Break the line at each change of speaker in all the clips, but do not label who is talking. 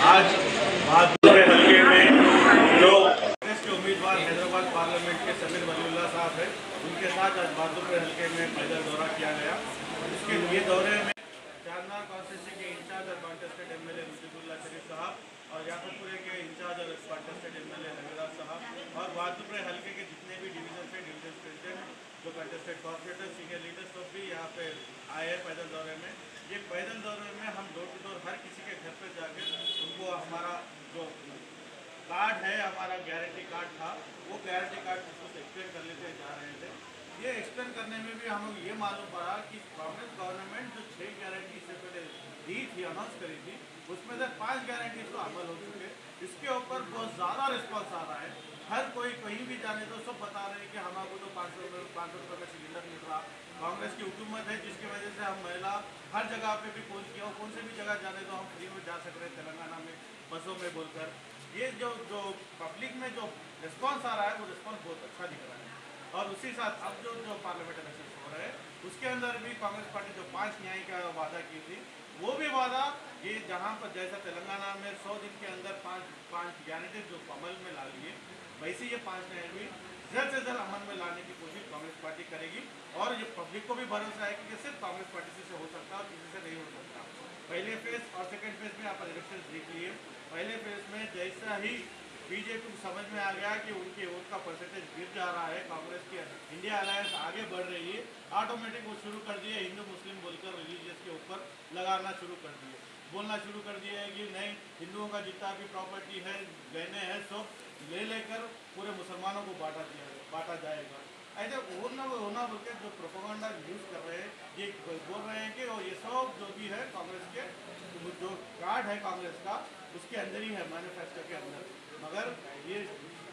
आज बहादुर हल्के में जो कांग्रेस के उम्मीदवार हैदराबाद पार्लियामेंट के समीर वलीउल्लाह साहब है, उनके साथ आज बहादुर हल्के में पैदल दौरा किया गया। इसके लिए दौरे में चारनार कॉन्स्टिट्यूंसी के इंचार्ज और कॉन्टेस्टेड एमएलए मुजीबुल्लाह शरीफ साहब और याकूबपुरे के इंचार्ज और कॉन्टेस्टेड एमएलए नगीराज साहब और बहादुर हल्के के जितने भी डिवीजन से डिवीजन प्रेसिडेंट जो कॉन्टेस्टेड कॉर्पोरेटर सीनियर लीडर्स सब भी यहाँ पे आए हैं पैदल दौरे में। ये पैदल दौरे में हम डोर टू डोर हर किसी के घर पर जाकर उनको हमारा जो कार्ड है, हमारा गारंटी कार्ड था, वो गारंटी कार्ड उसको एक्सटेंड कर लेते जा रहे थे। ये एक्सटेंड करने में भी हमें ये मालूम पड़ा कि कांग्रेस गवर्नमेंट जो 6 गारंटी इससे पहले दी थी, अनाउंस करी थी, उसमें से 5 गारंटी तो अमल हो चुके। इसके ऊपर बहुत ज़्यादा रिस्पॉन्स आ रहा है। हर कोई कहीं भी जाने तो सब बता रहे हैं कि हमको तो 500 रुपये में सिलेंडर मिल रहा। कांग्रेस की हुकूमत है जिसकी वजह से हम महिला हर जगह पे भी पहुंच गया, कौन से भी जगह जाने तो हम फ्री में जा सक रहे हैं तेलंगाना में बसों में बोलकर। ये जो पब्लिक में जो रिस्पॉन्स आ रहा है वो रिस्पॉन्स बहुत अच्छा दिख रहा है। और उसी साथ अब जो पार्लियामेंट इलेक्शन हो रहे हैं उसके अंदर भी कांग्रेस पार्टी जो 5 न्याय का वादा की थी, वो भी वादा ये जहाँ पर जैसा तेलंगाना में 100 दिन के अंदर पाँच गारंटी जो अमल में ला लिए, वैसे ये 5 न्याय भी जल्द से जल्द अमल में लाने की कोशिश कांग्रेस पार्टी करेगी। और ये पब्लिक को भी भरोसा है कि सिर्फ कांग्रेस पार्टी से हो सकता है और किसी से नहीं हो सकता। पहले फेज और सेकेंड फेज में आप इलेक्शन देख लिए। पहले फेज में जैसा ही बीजेपी को समझ में आ गया कि उनके वोट का परसेंटेज गिर जा रहा है, कांग्रेस की इंडिया अलायंस आगे बढ़ रही है, ऑटोमेटिक वो शुरू कर दिए हिंदू मुस्लिम बोलकर रिलीजियस के ऊपर लगाना शुरू कर दिए, बोलना शुरू कर दिया है कि नहीं, हिंदुओं का जितना भी प्रॉपर्टी है, गहने हैं, सब ले लेकर पूरे मुसलमानों को बांटा जाएगा। ऐसे होना बोल के जो प्रोपेगेंडा यूज कर रहे हैं, ये बोल रहे हैं कि ये सब जो भी है कांग्रेस के जो कार्ड है कांग्रेस का उसके अंदर ही है, मैनिफेस्टो के अंदर। मगर ये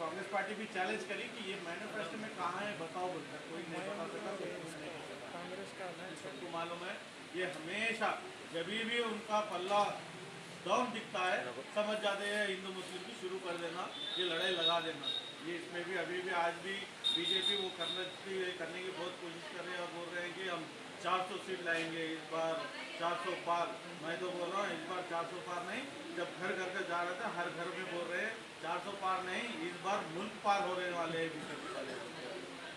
कांग्रेस पार्टी भी चैलेंज करी कि ये मैनिफेस्टो में कहाँ है बताओ बोलकर, कोई नहीं बता सका, कोई कुछ नहीं कर सका। कांग्रेस का सबको मालूम है, ये हमेशा जब भी उनका पल्ला डाउन दिखता है समझ जाते हैं हिंदू मुस्लिम की शुरू कर देना, ये लड़ाई लगा देना। ये इसमें भी अभी भी आज भी बीजेपी वो करने की बहुत कोशिश कर रहे हैं और बोल रहे हैं कि हम 400 सीट लाएंगे इस बार, 400 पार। मैं तो बोल रहा हूँ इस बार 400 पार नहीं, जब घर घर का जा रहा था हर घर में बोल रहे हैं 400 पार नहीं, इस बार मुल्क पार होने वाले हैं बीजेपी वाले।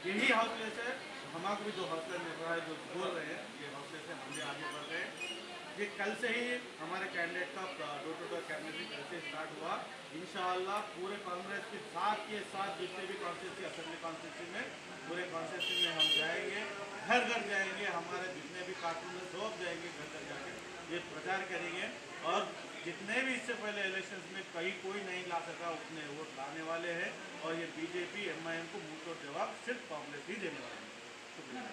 यही हौसले से हमारे भी जो हौसला मिल रहा है, जो बोल रहे हैं, ये हौसले से हम भी आगे बढ़ रहे हैं। ये कल से ही हमारे कैंडिडेट का डोर टू डोर कैंडिडेट कल से स्टार्ट हुआ। इंशाअल्लाह पूरे कांग्रेस के साथ जितने भी कॉन्स्टिट्यूंसी असेंबली कॉन्स्टिट्यूंसी में पूरे कॉन्स्टिट्यूंसी में हम जाएंगे, घर घर जाएंगे, हमारे जितने भी कारकुन हैं सब जाएंगे, घर घर जाके ये प्रचार करेंगे। और जितने भी इससे पहले इलेक्शंस में कहीं कोई नहीं ला सका उतने वोट लाने वाले हैं और ये बीजेपी एमआईएम को मुंह तोड़ जवाब सिर्फ कांग्रेस ही देने वाले हैं। शुक्रिया।